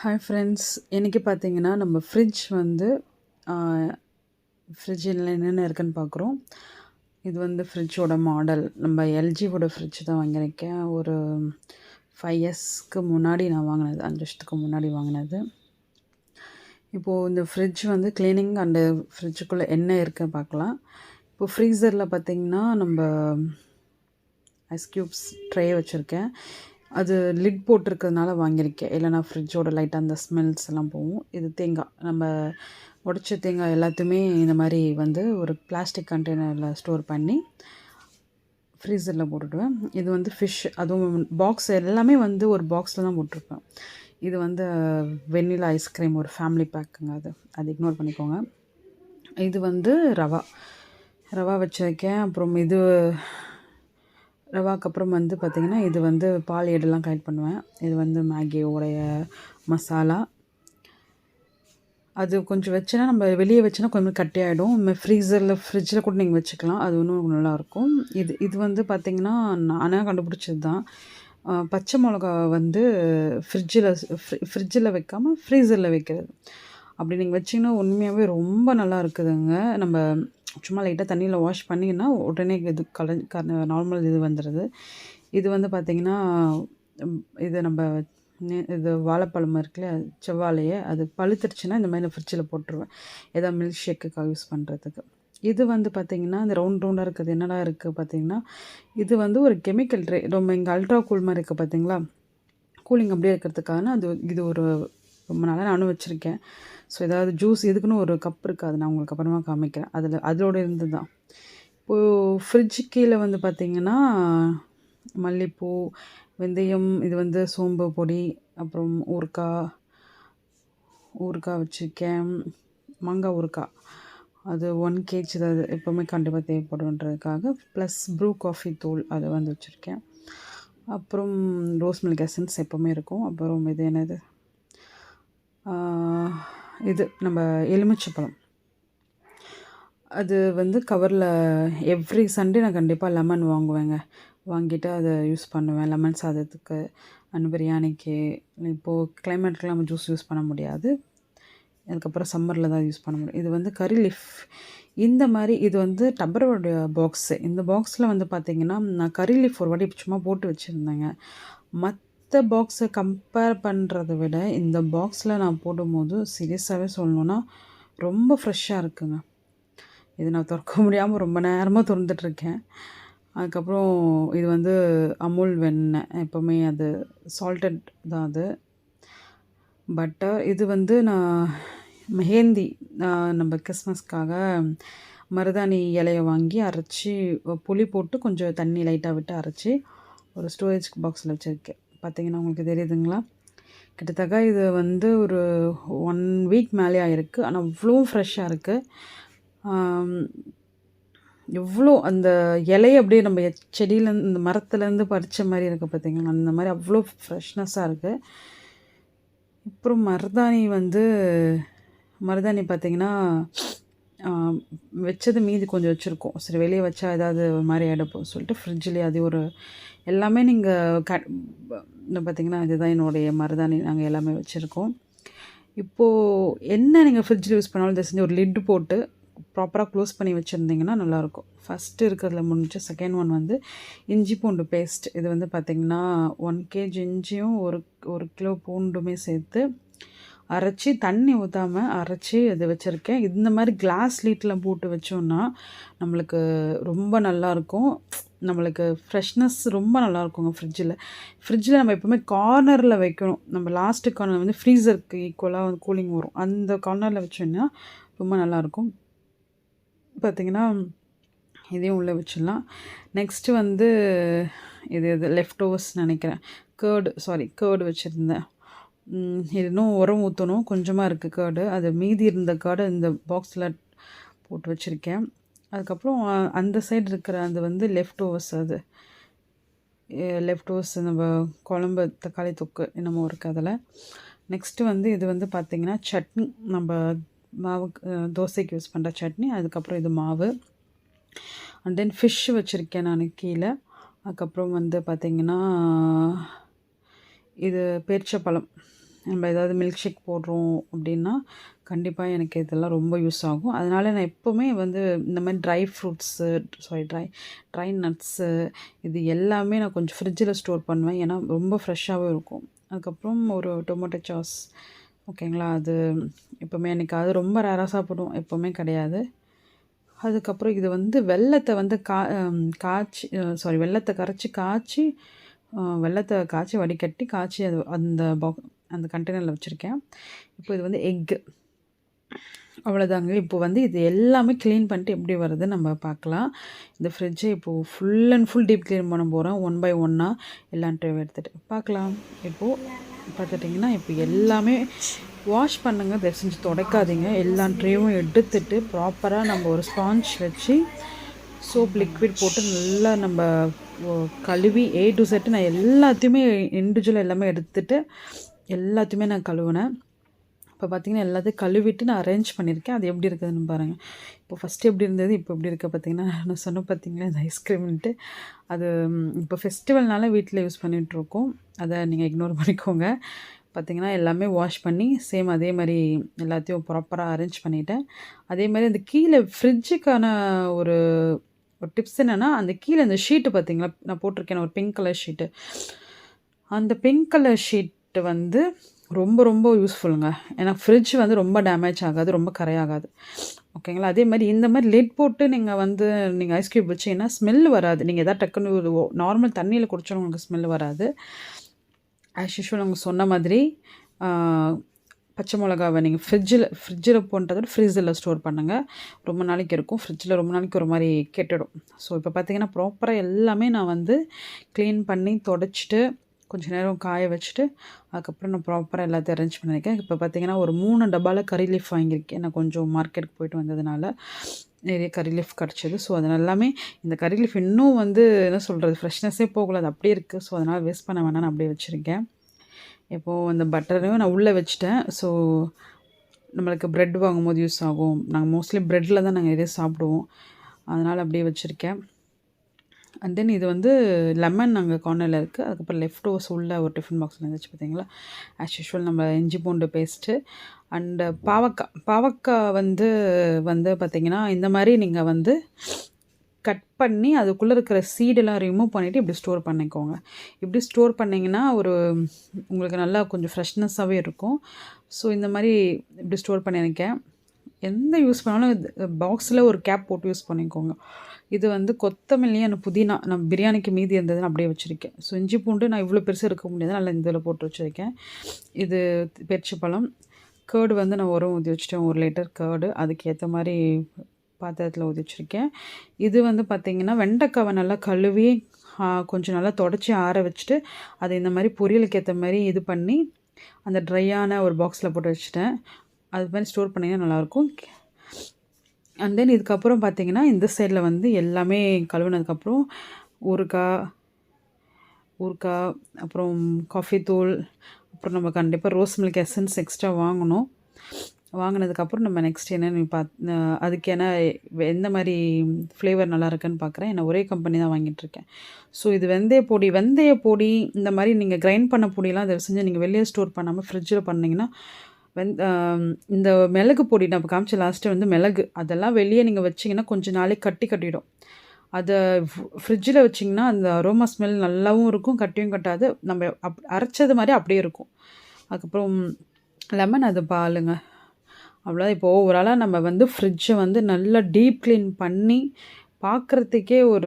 Hi friends. இன்றைக்கி பார்த்தீங்கன்னா நம்ம ஃப்ரிட்ஜ் வந்து ஃப்ரிட்ஜில் என்னென்ன இருக்குன்னு பார்க்குறோம். இது வந்து ஃப்ரிட்ஜோட மாடல் நம்ம எல்ஜியோட ஃப்ரிட்ஜ் தான் வாங்கியிருக்கேன். ஒரு 5 இயர்ஸ்க்கு முன்னாடி நான் வாங்கினது, 5 வருஷத்துக்கு முன்னாடி வாங்கினது. இப்போது இந்த ஃப்ரிட்ஜ் வந்து க்ளீனிங் அண்டு ஃப்ரிட்ஜுக்குள்ளே என்ன இருக்குன்னு பார்க்கலாம். இப்போது ஃப்ரீசரில் பார்த்திங்கன்னா நம்ம ஐஸ் க்யூப்ஸ் ட்ரே வச்சுருக்கேன். அது லிட் போட்டிருக்கிறதுனால வாங்கியிருக்கேன். இல்லைனா ஃப்ரிட்ஜோட லைட்டாக அந்த ஸ்மெல்ஸ் எல்லாம் போகும். இது தேங்காய், நம்ம உடைச்ச தேங்காய் எல்லாத்தையுமே இந்த மாதிரி வந்து ஒரு பிளாஸ்டிக் கண்டெய்னரில் ஸ்டோர் பண்ணி ஃப்ரீசரில் போட்டுடுவேன். இது வந்து ஃபிஷ், அதுவும் பாக்ஸ் எல்லாமே வந்து ஒரு பாக்ஸில் தான் போட்டிருப்பேன். இது வந்து வெண்ணிலா ஐஸ்கிரீம் ஒரு ஃபேமிலி பேக்குங்க. அது இக்னோர் பண்ணிக்கோங்க. இது வந்து ரவா வச்சுருக்கேன். அப்புறம் இது ரவாக்கு அப்புறம் வந்து பார்த்திங்கன்னா இது வந்து பால் ஏடெல்லாம் கலெக்ட் பண்ணுவேன். இது வந்து மேகியோடைய மசாலா. அது கொஞ்சம் வச்சேன்னா நம்ம வெளியே வச்சோன்னா கொஞ்சம் கட்டியாகிடும். ஃப்ரிட்ஜில் கூட நீங்கள் வச்சுக்கலாம். அது இன்னும் நல்லாயிருக்கும். இது வந்து பார்த்திங்கன்னா நானாக கண்டுபிடிச்சது தான். பச்சை மிளகா வந்து ஃப்ரிட்ஜில் வைக்காமல் ஃப்ரீசரில் வைக்கிறது. அப்படி நீங்கள் வச்சிங்கன்னா உண்மையாகவே ரொம்ப நல்லா இருக்குதுங்க. நம்ம சும்மா லைட்டாக தண்ணியில் வாஷ் பண்ணிங்கன்னா உடனே இது நார்மல் இது வந்துடுது. இது வந்து பார்த்திங்கன்னா இது நம்ம இது வாழைப்பழம் இருக்குல்ல, செவ்வாழையே, அது பழுத்துருச்சுன்னா இந்த மாதிரி ஃப்ரிட்ஜில் போட்டுருவேன். ஏதாவது மில்க் ஷேக்குக்காக யூஸ் பண்ணுறதுக்கு. இது வந்து பார்த்திங்கன்னா இந்த ரவுண்டாக இருக்குது. என்னடா இருக்குது பார்த்திங்கன்னா, இது வந்து ஒரு கெமிக்கல் ட்ரே. ரொம்ப இங்கே அல்ட்ரா கூல் மாதிரி இருக்குது பார்த்திங்களா, கூலிங் அப்படியே இருக்கிறதுக்கான இது ஒரு ரொம்ப நாளாக நானும் வச்சுருக்கேன். ஸோ ஏதாவது ஜூஸ் இதுக்குன்னு ஒரு கப் இருக்குது, அது நான் உங்களுக்கு அப்புறமா காமிக்கிறேன். அதோடு இருந்து தான். இப்போது ஃப்ரிட்ஜு கீழே வந்து பார்த்திங்கன்னா மல்லிப்பூ, வெந்தயம், இது வந்து சோம்பு பொடி, அப்புறம் ஊறுகாய் வச்சுருக்கேன். மாங்காய் ஊறுகாய், அது 1 kg அது எப்போவுமே கண்டிப்பாக தேவைப்படுன்றதுக்காக. ப்ளஸ் ப்ரூ காஃபி தூள் அது வந்து வச்சுருக்கேன். அப்புறம் ரோஸ் மில்க் எசன்ஸ் எப்போவுமே இருக்கும். அப்புறம் இது என்னது, இது நம்ம எலுமிச்சைப்பழம், அது வந்து கவரில் எவ்ரி சண்டே நான் கண்டிப்பாக லெமன் வாங்குவேங்க. வாங்கிட்டு அதை யூஸ் பண்ணுவேன் லெமன் சாதத்துக்கு அண்ட் பிரியாணிக்கு. இப்போது கிளைமேட்டுக்குலாம் நம்ம ஜூஸ் யூஸ் பண்ண முடியாது. அதுக்கப்புறம் சம்மரில் தான் யூஸ் பண்ண முடியும். இது வந்து கறி லீஃப் இந்த மாதிரி. இது வந்து டப்பரோடைய பாக்ஸு. இந்த பாக்ஸில் வந்து பார்த்திங்கன்னா நான் கறி லீஃப் ஒரு வாட்டி சும்மா போட்டு வச்சுருந்தேங்க. மற்ற பாக்ஸை கம்பேர் பண்ணுறத விட இந்த பாக்ஸில் நான் போடும்போது சீரியஸாகவே சொல்லணுன்னா ரொம்ப ஃப்ரெஷ்ஷாக இருக்குங்க. இது நான் திறக்க முடியாமல் ரொம்ப நேரமாக திறந்துட்டுருக்கேன். அதுக்கப்புறம் இது வந்து அமுல் வெண்ணெய், எப்போவுமே அது சால்டட் தான் அது. பட்டர், இது வந்து நான் மெஹந்தி, நம்ம கிறிஸ்மஸ்க்காக மருதாணி இலையை வாங்கி அரைச்சி புளி போட்டு கொஞ்சம் தண்ணி லைட்டாக விட்டு அரைச்சி ஒரு ஸ்டோரேஜ் பாக்ஸில் வச்சுருக்கேன். பார்த்திங்கன்னா உங்களுக்கு தெரியுதுங்களா, கிட்டத்தட்ட இது வந்து ஒரு 1 வீக் மேலே ஆகிருக்கு. ஆனால் அவ்வளோ ஃப்ரெஷ்ஷாக இருக்குது. எவ்வளோ அந்த இலையை அப்படியே நம்ம செடியிலேருந்து, இந்த மரத்துலேருந்து பறித்த மாதிரி இருக்குது பார்த்திங்களா, அந்த மாதிரி அவ்வளோ ஃப்ரெஷ்னஸ்ஸாக இருக்குது. அப்புறம் மருதாணி பார்த்திங்கன்னா வச்சது மீதி கொஞ்சம் வச்சுருக்கோம். சரி வெளியே வச்சா ஏதாவது மாதிரி ஆகிடப்போம் சொல்லிட்டு ஃப்ரிட்ஜ்லேயே அது ஒரு எல்லாமே நீங்கள் பார்த்திங்கன்னா இதுதான் என்னுடைய மருதாணி. நாங்கள் எல்லாமே வச்சுருக்கோம். இப்போது என்ன நீங்கள் ஃப்ரிட்ஜில் யூஸ் பண்ணாலும் இதை செஞ்சு ஒரு லிட்டு போட்டு ப்ராப்பராக க்ளோஸ் பண்ணி வச்சுருந்திங்கன்னா நல்லாயிருக்கும். ஃபஸ்ட்டு இருக்கிறதுல முடிஞ்சு செகண்ட் ஒன் வந்து இஞ்சி பூண்டு பேஸ்ட். இது வந்து பார்த்திங்கன்னா 1 kg இஞ்சியும் 1 கிலோ பூண்டுமே சேர்த்து அரைச்சி, தண்ணி ஊற்றாமல் அரைச்சி இது வச்சுருக்கேன். இந்த மாதிரி கிளாஸ் லீட்டில் போட்டு வச்சோன்னா நம்மளுக்கு ரொம்ப நல்லாயிருக்கும். நம்மளுக்கு ஃப்ரெஷ்னஸ் ரொம்ப நல்லாயிருக்குங்க. ஃப்ரிட்ஜில் நம்ம எப்போவுமே கார்னரில் வைக்கணும். நம்ம லாஸ்ட்டு கார்னர் வந்து ஃப்ரீசருக்கு ஈக்குவலாக வந்து கூலிங் வரும். அந்த கார்னரில் வச்சோன்னா ரொம்ப நல்லாயிருக்கும். பார்த்திங்கன்னா இதையும் உள்ளே வச்சிடலாம். நெக்ஸ்ட்டு வந்து இது லெஃப்ட் ஓவர்ஸ் நினைக்கிறேன். கேர்டு வச்சுருந்தேன். இது இன்னும் உரம் ஊற்றணும், கொஞ்சமாக இருக்குது கேர்டு. அது மீதி இருந்த கேர்டை இந்த பாக்ஸில் போட்டு வச்சுருக்கேன். அதுக்கப்புறம் அந்த சைடு இருக்கிற அது வந்து லெஃப்ட் ஓவர்ஸ் நம்ம குழம்பு தக்காளி தொக்கு என்னமோ இருக்குது அதில். நெக்ஸ்ட்டு வந்து இது வந்து பார்த்திங்கன்னா சட்னி, நம்ம தோசைக்கு யூஸ் பண்ணுற சட்னி. அதுக்கப்புறம் இது மாவு. அண்ட் தென் ஃபிஷ் வச்சுருக்கேன் நான் கீழே. அதுக்கப்புறம் வந்து பார்த்திங்கன்னா இது பேரிச்சப்பழம், நம்ம ஏதாவது மில்க் ஷேக் போடுறோம் அப்படின்னா கண்டிப்பாக எனக்கு இதெல்லாம் ரொம்ப யூஸ் ஆகும். அதனால நான் எப்போவுமே வந்து இந்த மாதிரி ட்ரை ஃப்ரூட்ஸு ட்ரை நட்ஸு இது எல்லாமே நான் கொஞ்சம் ஃப்ரிட்ஜில் ஸ்டோர் பண்ணுவேன். ஏன்னா ரொம்ப ஃப்ரெஷ்ஷாகவே இருக்கும். அதுக்கப்புறம் ஒரு டொமேட்டோ சாஸ் ஓகேங்களா, அது எப்போவுமே என்னைக்காவது ரொம்ப ரேராக சாப்பிடுவோம், எப்போவுமே கிடையாது. அதுக்கப்புறம் இது வந்து வெல்லத்தை வந்து காய்ச்சி வெல்லத்தை கரைச்சி காய்ச்சி வெல்லத்தை காய்ச்சி வடிகட்டி காய்ச்சி அது அந்த கண்டெய்னரில் வச்சுருக்கேன். இப்போ இது வந்து எக்கு அவ்வளோதாங்க. இப்போ வந்து இது எல்லாமே க்ளீன் பண்ணிட்டு எப்படி வருதுன்னு நம்ம பார்க்கலாம். இந்த ஃப்ரிட்ஜை இப்போது full and full deep clean பண்ண போகிறேன். ஒன் பை ஒன்னாக எல்லா ட்ரேவும் எடுத்துகிட்டு பார்க்கலாம். இப்போது பார்த்துட்டிங்கன்னா இப்போ எல்லாமே வாஷ் பண்ணுங்கள், தயவு செஞ்சு துடைக்காதீங்க. எல்லா ட்ரேவும் எடுத்துட்டு ப்ராப்பராக நம்ம ஒரு ஸ்பாஞ்ச் வச்சு சோப் லிக்விட் போட்டு நல்லா நம்ம கழுவி A to Z நான் எல்லாத்தையுமே இண்டிவிஜுவலாக எல்லாமே எடுத்துகிட்டு எல்லாத்தையுமே நான் கழுவினேன். இப்போ பார்த்திங்கன்னா எல்லாத்தையும் கழுவிட்டு நான் அரேஞ்ச் பண்ணியிருக்கேன். அது எப்படி இருக்குதுன்னு பாருங்கள். இப்போ ஃபஸ்ட்டு எப்படி இருந்தது, இப்போ எப்படி இருக்குது பார்த்திங்கன்னா, நான் சொன்னேன் பார்த்திங்களா இந்த ஐஸ்கிரீம்ன்ட்டு. அது இப்போ ஃபெஸ்டிவல்னால வீட்டில் யூஸ் பண்ணிகிட்ருக்கோம். அதை நீங்கள் இக்னோர் பண்ணிக்கோங்க. பார்த்திங்கன்னா எல்லாமே வாஷ் பண்ணி சேம் அதே மாதிரி எல்லாத்தையும் ப்ராப்பராக அரேஞ்ச் பண்ணிவிட்டேன். அதே மாதிரி அந்த கீழே ஃப்ரிட்ஜுக்கான ஒரு டிப்ஸ் என்னென்னா, அந்த கீழே அந்த ஷீட்டு பார்த்திங்களா நான் போட்டிருக்கேன், ஒரு பிங்க் கலர் ஷீட்டு. அந்த பிங்க் கலர் ஷீட்டு வந்து ரொம்ப ரொம்ப யூஸ்ஃபுல்லுங்க. ஏன்னா ஃப்ரிட்ஜ் வந்து ரொம்ப டேமேஜ் ஆகாது, ரொம்ப கரையாகாது ஓகேங்களா. அதே மாதிரி இந்த மாதிரி லிட் போட்டு நீங்கள் ஐஸ் க்யூப் வச்சிங்கன்னா ஸ்மெல் வராது. நீங்கள் எதாவது டக்குன்னு நார்மல் தண்ணியில் குடிச்சாலும் உங்களுக்கு ஸ்மெல் வராது. ஆஸ் யூஷுவல் அவங்க சொன்ன மாதிரி பச்சை மிளகாவை நீங்கள் ஃப்ரிட்ஜில் போன்றதோட ஃப்ரீசரில் ஸ்டோர் பண்ணுங்கள். ரொம்ப நாளைக்கு இருக்கும். ஃப்ரிட்ஜில் ரொம்ப நாளைக்கு ஒரு மாதிரி கெட்டுடும். ஸோ இப்போ பார்த்திங்கன்னா ப்ராப்பராக எல்லாமே நான் வந்து க்ளீன் பண்ணி தொடச்சிட்டு கொஞ்சம் நேரம் காய வச்சுட்டு அதுக்கப்புறம் நான் ப்ராப்பராக எல்லாத்தையும் அரேஞ்ச் பண்ணியிருக்கேன். இப்போ பார்த்திங்கன்னா ஒரு 3 டப்பாவில் கறி லீஃப் வாங்கியிருக்கேன். நான் கொஞ்சம் மார்க்கெட்டுக்கு போயிட்டு வந்ததுனால நிறைய கறி லீஃப் கிடச்சிது. ஸோ அதனால் எல்லாமே இந்த கறி லீஃப் இன்னும் வந்து என்ன சொல்கிறது, ஃப்ரெஷ்னஸே போகல, அது அப்படியே இருக்குது. ஸோ அதனால் வேஸ்ட் பண்ண வேணாம், நான் அப்படியே வச்சுருக்கேன். இப்போது அந்த பட்டரையும் நான் உள்ளே வச்சுட்டேன். ஸோ நம்மளுக்கு ப்ரெட் வாங்கும்போது யூஸ் ஆகும். நாங்கள் மோஸ்ட்லி ப்ரெட்டில் தான் நாங்கள் நிறைய சாப்பிடுவோம். அதனால் அப்படியே வச்சுருக்கேன். அண்ட் தென் இது வந்து லெமன் அங்கே கார்னரில் இருக்குது. அதுக்கப்புறம் லெஃப்ட் ஓவர்ஸ் உள்ள ஒரு டிஃபன் பாக்ஸில் இருந்துச்சு பார்த்திங்களா. ஆஸ் யூஷுவல் நம்ம இஞ்சி பூண்டு பேஸ்ட்டு அண்டு பாவக்காய் வந்து பார்த்திங்கன்னா இந்த மாதிரி நீங்கள் வந்து கட் பண்ணி அதுக்குள்ளே இருக்கிற சீடெல்லாம் ரிமூவ் பண்ணிவிட்டு இப்படி ஸ்டோர் பண்ணிக்கோங்க. இப்படி ஸ்டோர் பண்ணிங்கன்னா உங்களுக்கு நல்லா கொஞ்சம் ஃப்ரெஷ்னஸ்ஸாகவே இருக்கும். ஸோ இந்த மாதிரி இப்படி ஸ்டோர் பண்ணியிருக்கேன். எந்த யூஸ் பண்ணாலும் பாக்ஸில் ஒரு கேப் போட்டு யூஸ் பண்ணிக்கோங்க. இது வந்து கொத்தமல்லி அந்த புதினா நம்ம பிரியாணிக்கு மீதி இருந்ததுன்னு அப்படியே வச்சுருக்கேன். ஸோ இஞ்சி பூண்டு நான் இவ்வளோ பெருசாக இருக்க முடியாது, நல்லா இந்த இதில் போட்டு வச்சுருக்கேன். இது பேரிச்சம்பழம், கேர்டு வந்து நான் ஊற்றி வச்சுட்டேன். 1 லிட்டர் கேர்டு அதுக்கேற்ற மாதிரி பாத்திரத்தில் ஊற்றி வச்சுருக்கேன். இது வந்து பார்த்திங்கன்னா வெண்டைக்காவை நல்லா கழுவி கொஞ்சம் நல்லா தொடச்சி ஆற வச்சுட்டு அதை இந்த மாதிரி பொரியலுக்கு ஏற்ற மாதிரி இது பண்ணி அந்த ட்ரையான ஒரு பாக்ஸில் போட்டு வச்சுட்டேன். அது மாதிரி ஸ்டோர் பண்ணிங்கன்னா நல்லாயிருக்கும். அண்ட் தென் இதுக்கப்புறம் பார்த்திங்கன்னா இந்த சைடில் வந்து எல்லாமே கழுவுனதுக்கப்புறம் ஊறுகாய், அப்புறம் காஃபி தூள், அப்புறம் நம்ம கண்டிப்பாக ரோஸ் மில்க் எசன்ஸ் எக்ஸ்ட்ரா வாங்கணும். வாங்கினதுக்கப்புறம் நம்ம நெக்ஸ்ட் என்னென்னு அதுக்கு எந்த மாதிரி ஃப்ளேவர் நல்லா இருக்குன்னு பார்க்குறேன். ஏன்னா ஒரே கம்பெனி தான் வாங்கிட்டுருக்கேன். ஸோ இது வெந்தய பொடி இந்த மாதிரி நீங்கள் கிரைண்ட் பண்ண பொடியெல்லாம் அதை செஞ்சு நீங்கள் வெளியே ஸ்டோர் பண்ணாமல் ஃப்ரிட்ஜில் பண்ணிங்கன்னா இந்த மிளகு பொடி நான் இப்போ காமிச்ச லாஸ்ட்டு வந்து மிளகு அதெல்லாம் வெளியே நீங்கள் வச்சிங்கன்னா கொஞ்சம் நாளைக்கு கட்டிடும். அதை ஃப்ரிட்ஜில் வச்சிங்கன்னா அந்த அரோமா ஸ்மெல் நல்லாவும் இருக்கும், கட்டியும் கட்டாது. நம்ம அரைச்சது மாதிரி அப்படியே இருக்கும். அதுக்கப்புறம் லெமன் அது பாலுங்க, அவ்வளோ. இப்போ ஓவராலாக நம்ம வந்து ஃப்ரிட்ஜை வந்து நல்லா டீப் க்ளீன் பண்ணி பார்க்குறதுக்கே ஒரு